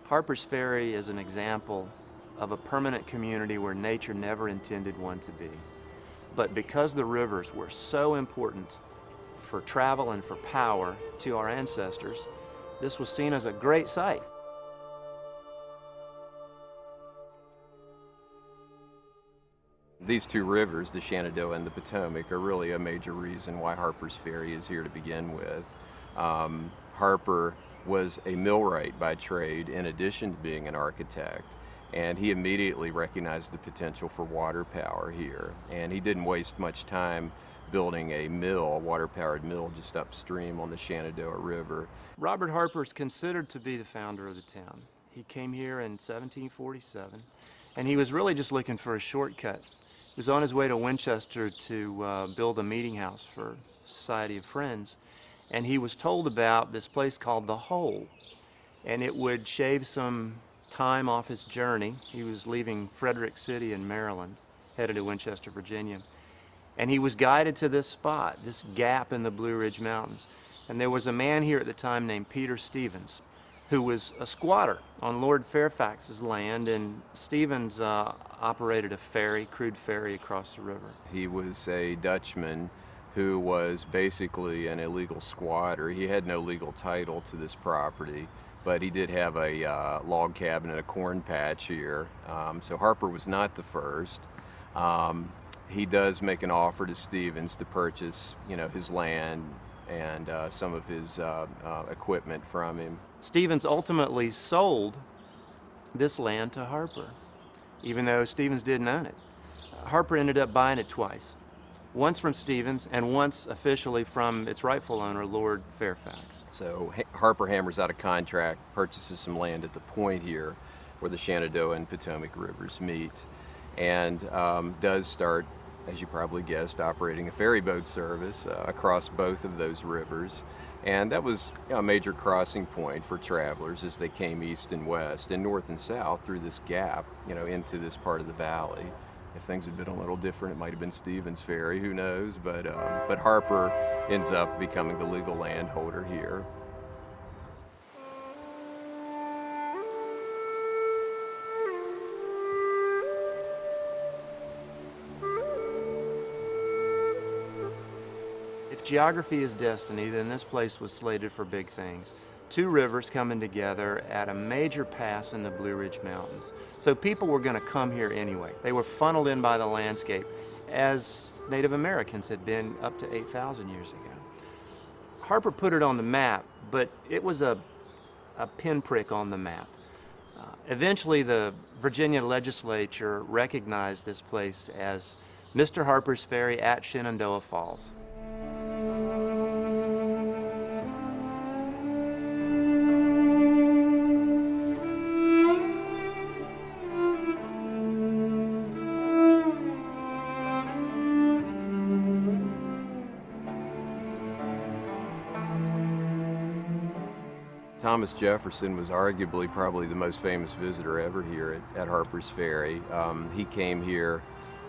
Harper's Ferry is an example of a permanent community where nature never intended one to be. But because the rivers were so important for travel and for power to our ancestors, this was seen as a great sight. These two rivers, the Shenandoah and the Potomac, are really a major reason why Harper's Ferry is here to begin with. Harper was a millwright by trade in addition to being an architect, and he immediately recognized the potential for water power here. And he didn't waste much time building a mill, a water-powered mill, just upstream on the Shenandoah River. Robert Harper is considered to be the founder of the town. He came here in 1747, and he was really just looking for a shortcut. He was on his way to Winchester to build a meeting house for Society of Friends, and he was told about this place called The Hole, and it would shave some time off his journey. He was leaving Frederick City in Maryland, headed to Winchester, Virginia, and he was guided to this spot, this gap in the Blue Ridge Mountains. And there was a man here at the time named Peter Stevens, who was a squatter on Lord Fairfax's land, and Stevens operated a ferry, crude ferry across the river. He was a Dutchman who was basically an illegal squatter. He had no legal title to this property, but he did have a log cabin and a corn patch here. So Harper was not the first. He does make an offer to Stevens to purchase, his land and some of his equipment from him. Stevens ultimately sold this land to Harper, even though Stevens didn't own it. Harper ended up buying it twice, once from Stevens and once officially from its rightful owner, Lord Fairfax. So Harper hammers out a contract, purchases some land at the point here where the Shenandoah and Potomac rivers meet, and does start, as you probably guessed, operating a ferry boat service across both of those rivers. And that was a major crossing point for travelers as they came east and west and north and south through this gap, into this part of the valley. If things had been a little different, it might have been Stevens Ferry, who knows, but Harper ends up becoming the legal landholder here. If geography is destiny, then this place was slated for big things. Two rivers coming together at a major pass in the Blue Ridge Mountains. So people were going to come here anyway. They were funneled in by the landscape, as Native Americans had been up to 8,000 years ago. Harper put it on the map, but it was a pinprick on the map. Eventually, the Virginia legislature recognized this place as Mr. Harper's Ferry at Shenandoah Falls. Thomas Jefferson was arguably probably the most famous visitor ever here at Harper's Ferry. He came here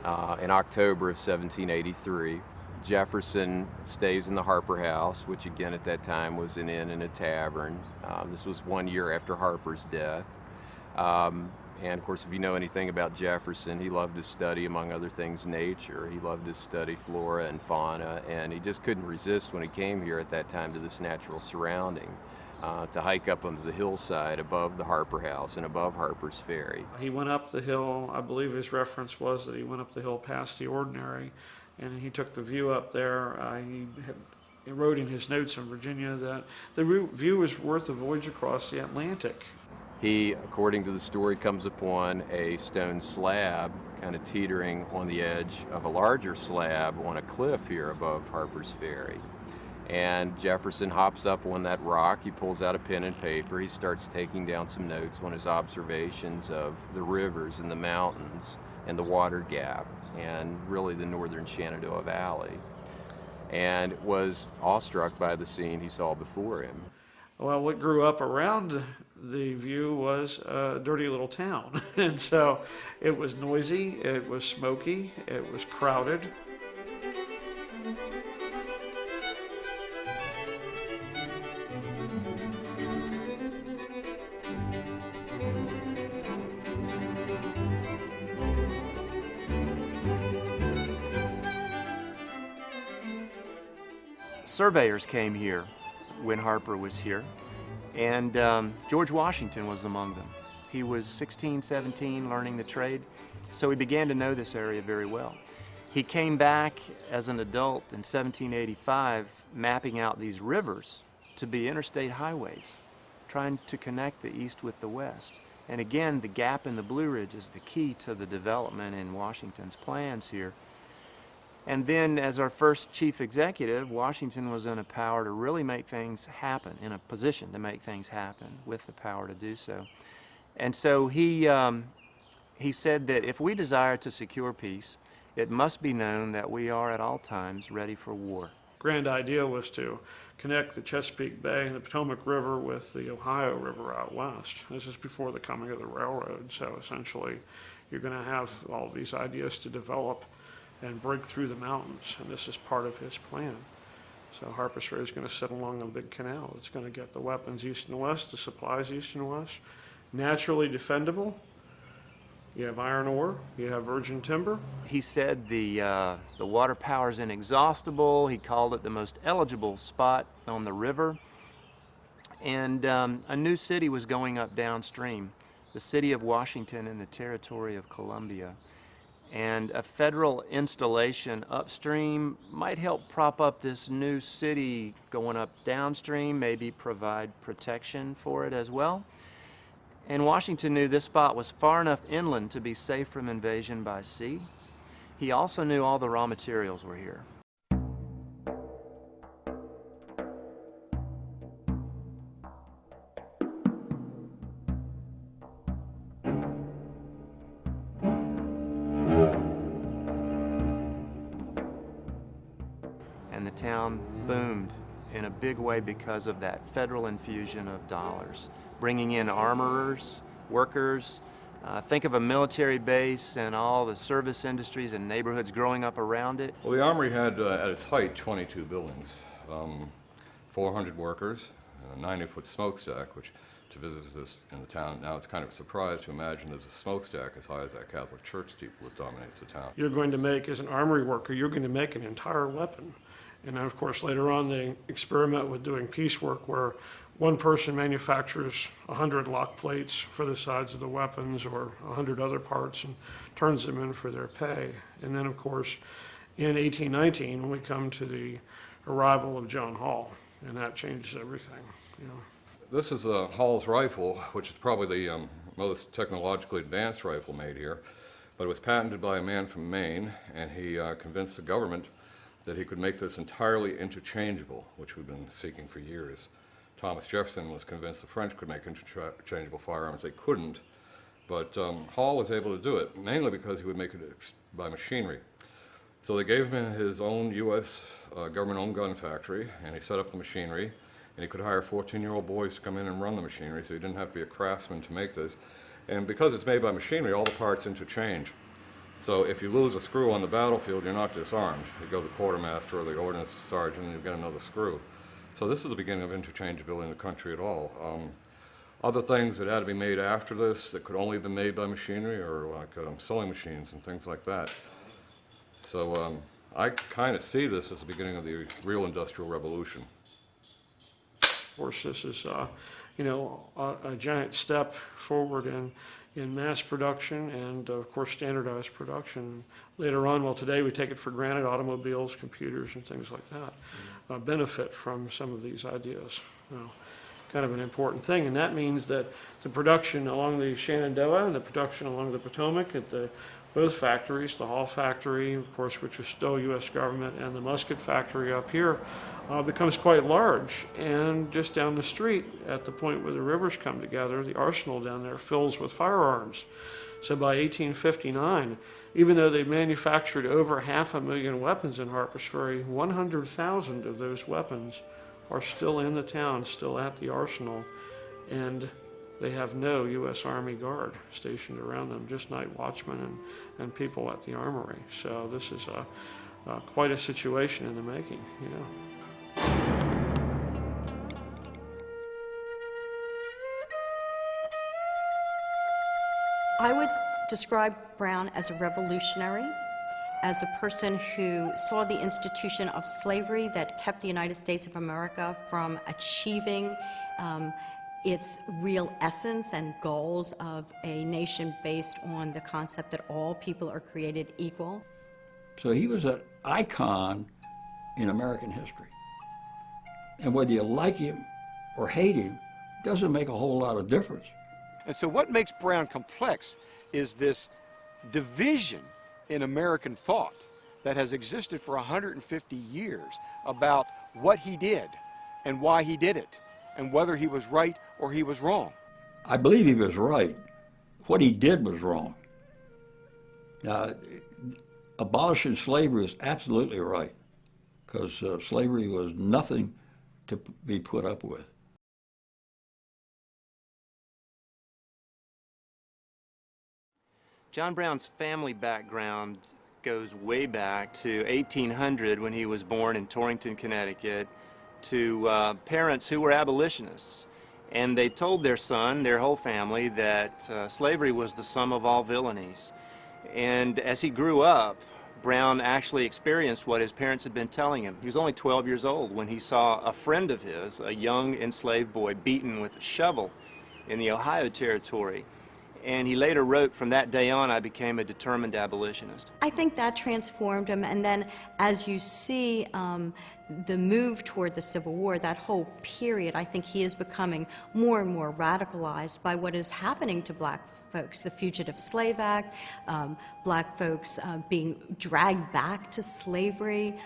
in October of 1783. Jefferson stays in the Harper House, which again at that time was an inn and a tavern. This was 1 year after Harper's death. And of course, if you know anything about Jefferson, he loved to study, among other things, nature. He loved to study flora and fauna, and he just couldn't resist when he came here at that time to this natural surrounding. To hike up onto the hillside above the Harper House and above Harper's Ferry. He went up the hill, I believe his reference was that he went up the hill past the Ordinary, and he took the view up there. He wrote in his notes in Virginia that the view was worth a voyage across the Atlantic. He, according to the story, comes upon a stone slab kind of teetering on the edge of a larger slab on a cliff here above Harper's Ferry. And Jefferson hops up on that rock, he pulls out a pen and paper, he starts taking down some notes on his observations of the rivers and the mountains and the water gap and really the northern Shenandoah Valley, and was awestruck by the scene he saw before him. Well, what grew up around the view was a dirty little town. And so it was noisy, it was smoky, it was crowded. surveyors came here when Harper was here, and George Washington was among them. He was 16, 17, learning the trade, so he began to know this area very well. He came back as an adult in 1785, mapping out these rivers to be interstate highways, trying to connect the east with the west. And again, the gap in the Blue Ridge is the key to the development in Washington's plans here. And then as our first chief executive, Washington was in a power to really make things happen, in a position to make things happen with the power to do so. And so he said that if we desire to secure peace, it must be known that we are at all times ready for war. Grand idea was to connect the Chesapeake Bay and the Potomac River with the Ohio River out west. This is before the coming of the railroad, so essentially you're going to have all these ideas to develop and break through the mountains, and this is part of his plan. So Harper's Ferry is going to sit along a big canal. It's going to get the weapons east and west, the supplies east and west, naturally defendable. You have iron ore, you have virgin timber. He said the water power is inexhaustible. He called it the most eligible spot on the river. And a new city was going up downstream, the city of Washington in the territory of Columbia. And a federal installation upstream might help prop up this new city going up downstream, maybe provide protection for it as well. And Washington knew this spot was far enough inland to be safe from invasion by sea. He also knew all the raw materials were here. And the town boomed in a big way because of that federal infusion of dollars, bringing in armorers, workers. Think of a military base and all the service industries and neighborhoods growing up around it. Well, the Armory had, at its height, 22 buildings, 400 workers, and a 90-foot smokestack, which to visitors in the town, now it's kind of a surprise to imagine there's a smokestack as high as that Catholic church steeple that dominates the town. You're going to make, as an armory worker, you're going to make an entire weapon. And then, of course, later on, they experiment with doing piecework where one person manufactures 100 lock plates for the sides of the weapons or 100 other parts and turns them in for their pay. And then, of course, in 1819, we come to the arrival of John Hall, and that changes everything, you know. This is Hall's rifle, which is probably the most technologically advanced rifle made here, but it was patented by a man from Maine, and he convinced the government that he could make this entirely interchangeable, which we've been seeking for years. Thomas Jefferson was convinced the French could make interchangeable firearms. They couldn't, but Hall was able to do it, mainly because he would make it by machinery. So they gave him his own U.S. government-owned gun factory, and he set up the machinery, and he could hire 14-year-old boys to come in and run the machinery, so he didn't have to be a craftsman to make this. And because it's made by machinery, all the parts interchange. So if you lose a screw on the battlefield, you're not disarmed. You go to the quartermaster or the ordnance sergeant and you get another screw. So this is the beginning of interchangeability in the country at all. Other things that had to be made after this that could only have been made by machinery are like sewing machines and things like that. So I kind of see this as the beginning of the real Industrial Revolution. Of course, this is, a giant step forward in mass production and, of course, standardized production. Later on, well, today we take it for granted, automobiles, computers, and things like that benefit from some of these ideas. Kind of an important thing, and that means that the production along the Shenandoah and the production along the Potomac at both factories, the Hall factory, of course, which is still U.S. government, and the musket factory up here, becomes quite large. And just down the street, at the point where the rivers come together, the arsenal down there fills with firearms. So by 1859, even though they manufactured over 500,000 weapons in Harper's Ferry, 100,000 of those weapons are still in the town, still at the arsenal, and they have no U.S. Army Guard stationed around them, just night watchmen and people at the armory. So this is quite a situation in the making, you know. I would describe Brown as a revolutionary, as a person who saw the institution of slavery that kept the United States of America from achieving its real essence and goals of a nation based on the concept that all people are created equal. So he was an icon in American history. And whether you like him or hate him doesn't make a whole lot of difference. And so what makes Brown complex is this division in American thought that has existed for 150 years about what he did and why he did it and whether he was right or he was wrong. I believe he was right. What he did was wrong. Abolishing slavery is absolutely right, because slavery was nothing to be put up with. John Brown's family background goes way back to 1800 when he was born in Torrington, Connecticut, to parents who were abolitionists. And they told their son, their whole family, that slavery was the sum of all villainies. And as he grew up, Brown actually experienced what his parents had been telling him. He was only 12 years old when he saw a friend of his, a young enslaved boy, beaten with a shovel in the Ohio Territory. And he later wrote, "From that day on, I became a determined abolitionist." I think that transformed him, and then as you see the move toward the Civil War, that whole period, I think he is becoming more and more radicalized by what is happening to black folks, the Fugitive Slave Act, black folks being dragged back to slavery,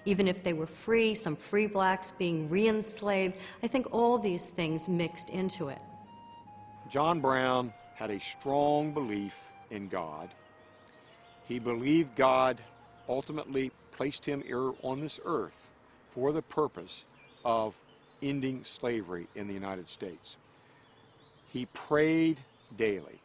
even if they were free, some free blacks being re-enslaved. I think all these things mixed into it. John Brown had a strong belief in God. He believed God ultimately placed him here on this earth for the purpose of ending slavery in the United States. He prayed daily.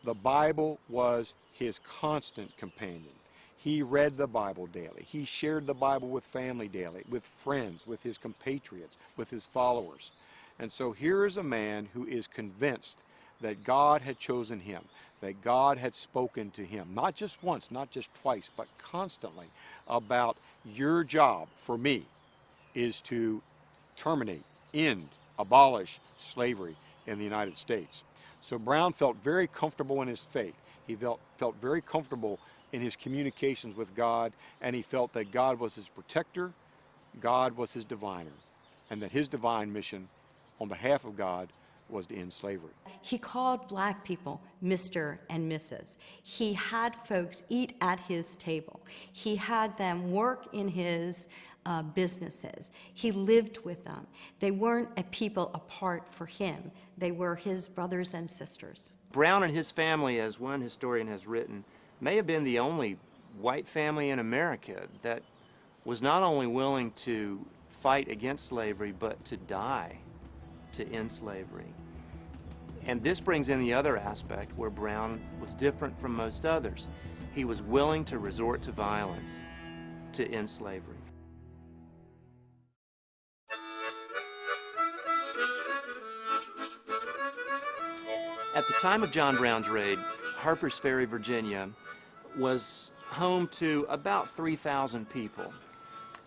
The Bible was his constant companion. He read the Bible daily. He shared the Bible with family daily, with friends, with his compatriots, with his followers. And so here is a man who is convinced that God had chosen him, that God had spoken to him, not just once, not just twice, but constantly, about your job for me is to terminate, end, abolish slavery in the United States. So Brown felt very comfortable in his faith. He felt very comfortable in his communications with God, and he felt that God was his protector, God was his diviner, and that his divine mission on behalf of God was to end slavery. He called black people Mr. and Mrs. He had folks eat at his table. He had them work in his businesses. He lived with them. They weren't a people apart for him. They were his brothers and sisters. Brown and his family, as one historian has written, may have been the only white family in America that was not only willing to fight against slavery, but to die to end slavery. And this brings in the other aspect where Brown was different from most others. He was willing to resort to violence to end slavery. At the time of John Brown's raid, Harper's Ferry, Virginia, was home to about 3,000 people.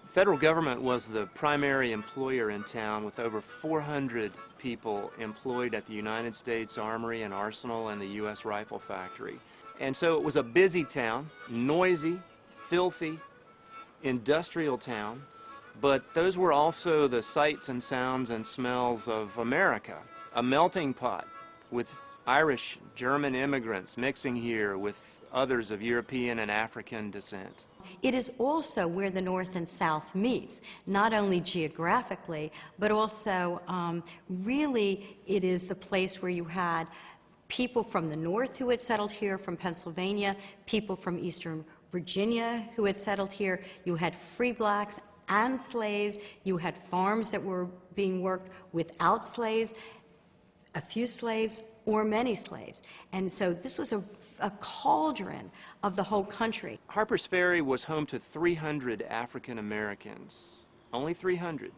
The federal government was the primary employer in town, with over 400 people employed at the United States Armory and Arsenal and the U.S. Rifle Factory. And so it was a busy town, noisy, filthy, industrial town, but those were also the sights and sounds and smells of America, a melting pot with Irish, German immigrants mixing here with others of European and African descent. It is also where the North and South meets, not only geographically, but also really it is the place where you had people from the North who had settled here, from Pennsylvania, people from Eastern Virginia who had settled here. You had free blacks and slaves. You had farms that were being worked without slaves, a few slaves, or many slaves. And so this was a cauldron of the whole country. Harper's Ferry was home to 300 African Americans, only 300.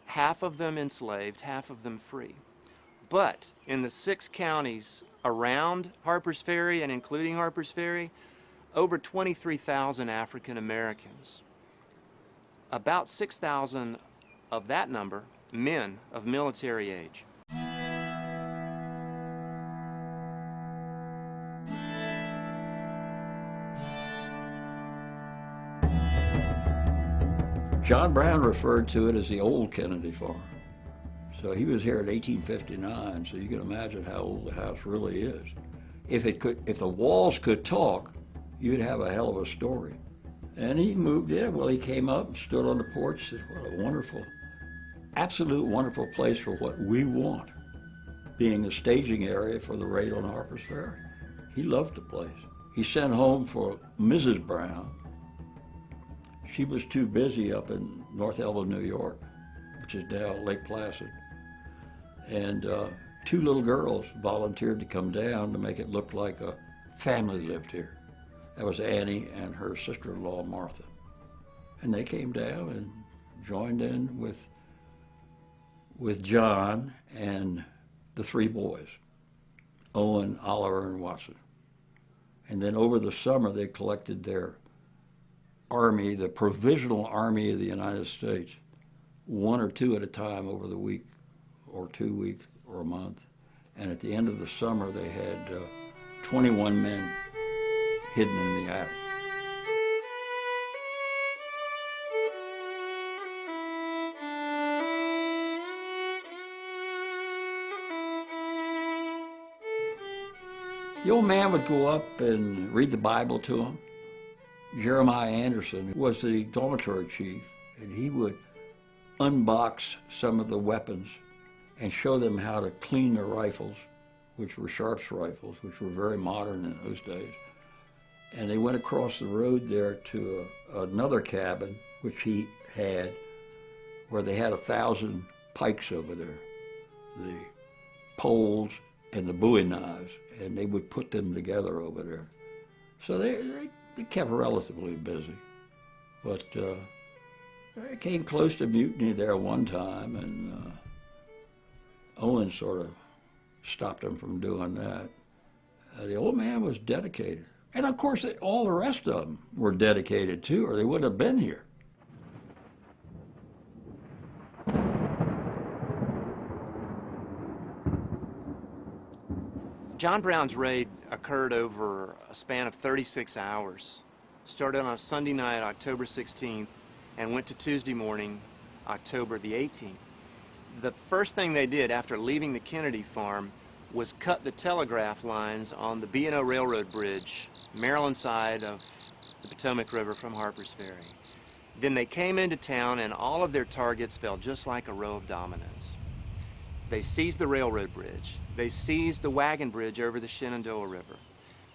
Half of them enslaved, half of them free. But in the 6 counties around Harper's Ferry and including Harper's Ferry, over 23,000 African Americans. About 6,000 of that number, men of military age. John Brown referred to it as the old Kennedy farm. So he was here in 1859, so you can imagine how old the house really is. If the walls could talk, you'd have a hell of a story. And he moved in. Well, he came up and stood on the porch and said, what a wonderful, absolute wonderful place for what we want, being a staging area for the raid on Harper's Ferry. He loved the place. He sent home for Mrs. Brown. She was too busy up in North Elba, New York, which is now Lake Placid. And 2 little girls volunteered to come down to make it look like a family lived here. That was Annie and her sister-in-law, Martha. And they came down and joined in with John and the 3 boys, Owen, Oliver, and Watson. And then over the summer, they collected their army, the Provisional Army of the United States, 1 or 2 at a time over the week, or 2 weeks, or a month. And at the end of the summer, they had 21 men hidden in the attic. The old man would go up and read the Bible to them. Jeremiah Anderson was the dormitory chief, and he would unbox some of the weapons and show them how to clean their rifles, which were Sharps rifles, which were very modern in those days. And they went across the road there to another cabin, which he had, where they had 1,000 pikes over there, the poles and the bowie knives, and they would put them together over there. So they kept relatively busy. But it came close to mutiny there one time, and Owen sort of stopped them from doing that. The old man was dedicated. And of course, all the rest of them were dedicated too, or they wouldn't have been here. John Brown's raid occurred over a span of 36 hours. Started on a Sunday night, October 16th, and went to Tuesday morning, October the 18th. The first thing they did after leaving the Kennedy farm was cut the telegraph lines on the B&O Railroad Bridge, Maryland side of the Potomac River from Harper's Ferry. Then they came into town and all of their targets fell just like a row of dominoes. They seized the railroad bridge. They seized the wagon bridge over the Shenandoah River.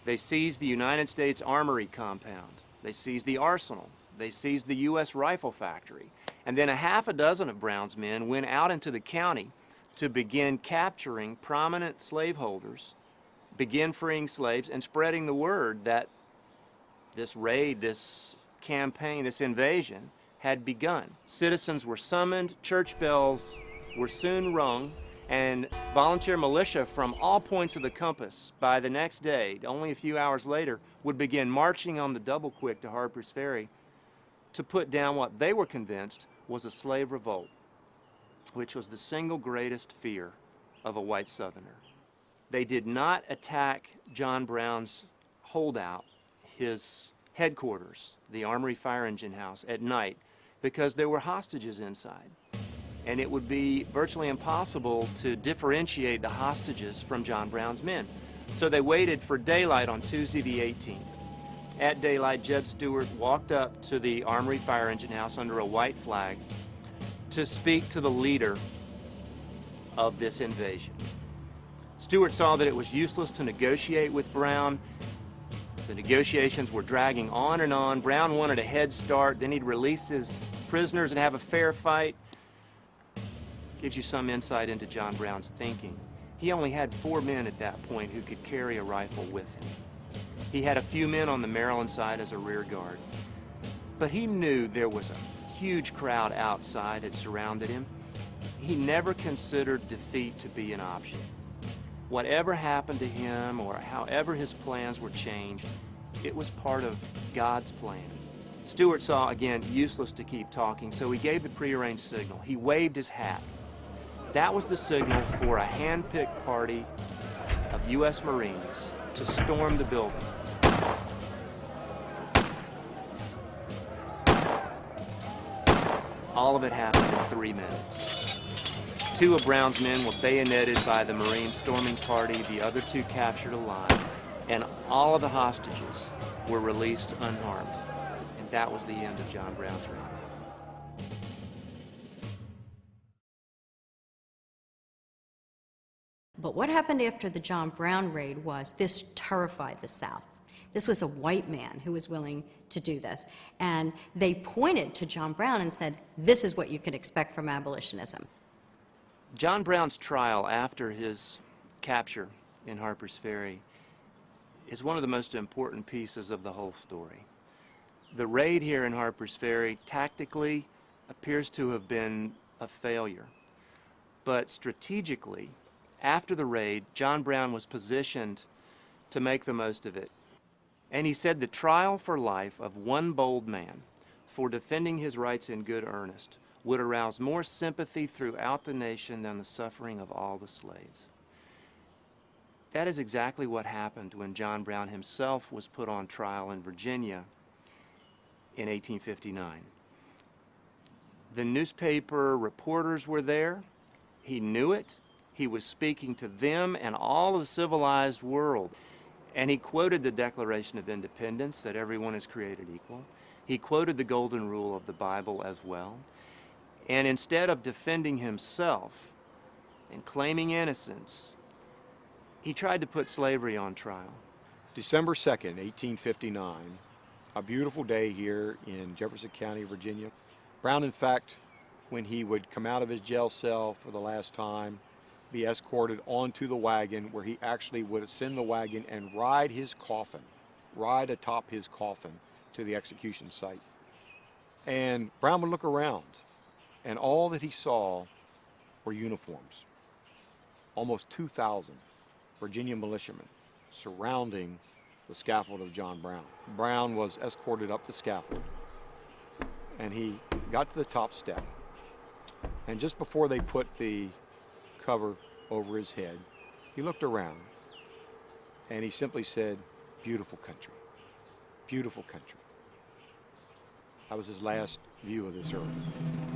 They seized the United States Armory compound. They seized the arsenal. They seized the U.S. Rifle Factory. And then a half a dozen of Brown's men went out into the county to begin capturing prominent slaveholders, begin freeing slaves, and spreading the word that this raid, this campaign, this invasion had begun. Citizens were summoned, church bells were soon rung, and volunteer militia from all points of the compass by the next day, only a few hours later, would begin marching on the double quick to Harper's Ferry to put down what they were convinced was a slave revolt, which was the single greatest fear of a white Southerner. They did not attack John Brown's holdout, his headquarters, the Armory Fire Engine House, at night because there were hostages inside. And it would be virtually impossible to differentiate the hostages from John Brown's men. So they waited for daylight on Tuesday the 18th. At daylight, Jeb Stuart walked up to the Armory Fire Engine House under a white flag to speak to the leader of this invasion. Stuart saw that it was useless to negotiate with Brown. The negotiations were dragging on and on. Brown wanted a head start, then he'd release his prisoners and have a fair fight. Gives you some insight into John Brown's thinking. He only had 4 men at that point who could carry a rifle with him. He had a few men on the Maryland side as a rear guard. But he knew there was a huge crowd outside had surrounded him. He never considered defeat to be an option. Whatever happened to him or however his plans were changed, It was part of God's plan. Stewart saw, again, useless to keep talking, so he gave the prearranged signal. He waved his hat. That was the signal for a hand-picked party of U.S. Marines to storm the building. All of it happened in 3 minutes. 2 of Brown's men were bayoneted by the Marine storming party, the other 2 captured alive, and all of the hostages were released unharmed. And that was the end of John Brown's reign. But what happened after the John Brown raid was this terrified the South. This was a white man who was willing to do this. And they pointed to John Brown and said, this is what you could expect from abolitionism. John Brown's trial after his capture in Harper's Ferry is one of the most important pieces of the whole story. The raid here in Harper's Ferry tactically appears to have been a failure, but strategically, after the raid, John Brown was positioned to make the most of it. And he said the trial for life of one bold man for defending his rights in good earnest would arouse more sympathy throughout the nation than the suffering of all the slaves. That is exactly what happened when John Brown himself was put on trial in Virginia in 1859. The newspaper reporters were there. He knew it. He was speaking to them and all of the civilized world. And he quoted the Declaration of Independence, that everyone is created equal. He quoted the Golden Rule of the Bible as well. And instead of defending himself and claiming innocence, he tried to put slavery on trial. December 2nd, 1859, a beautiful day here in Jefferson County, Virginia. Brown, in fact, when he would come out of his jail cell for the last time, be escorted onto the wagon, where he actually would ascend the wagon and ride his coffin, ride atop his coffin to the execution site. And Brown would look around, and all that he saw were uniforms. Almost 2,000 Virginia militiamen surrounding the scaffold of John Brown. Brown was escorted up the scaffold, and he got to the top step. And just before they put the cover over his head, he looked around and he simply said, "Beautiful country, beautiful country." That was his last view of this earth.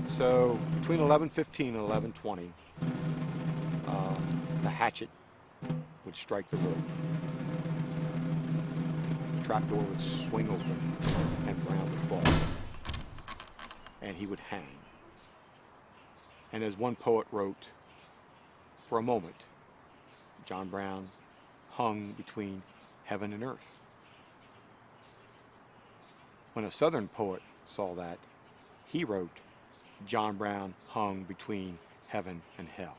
So between 11:15 and 11:20, the hatchet would strike the road. The trapdoor would swing open and Brown would fall, and he would hang. And as one poet wrote, for a moment, John Brown hung between heaven and earth. When a Southern poet saw that, he wrote, John Brown hung between heaven and hell.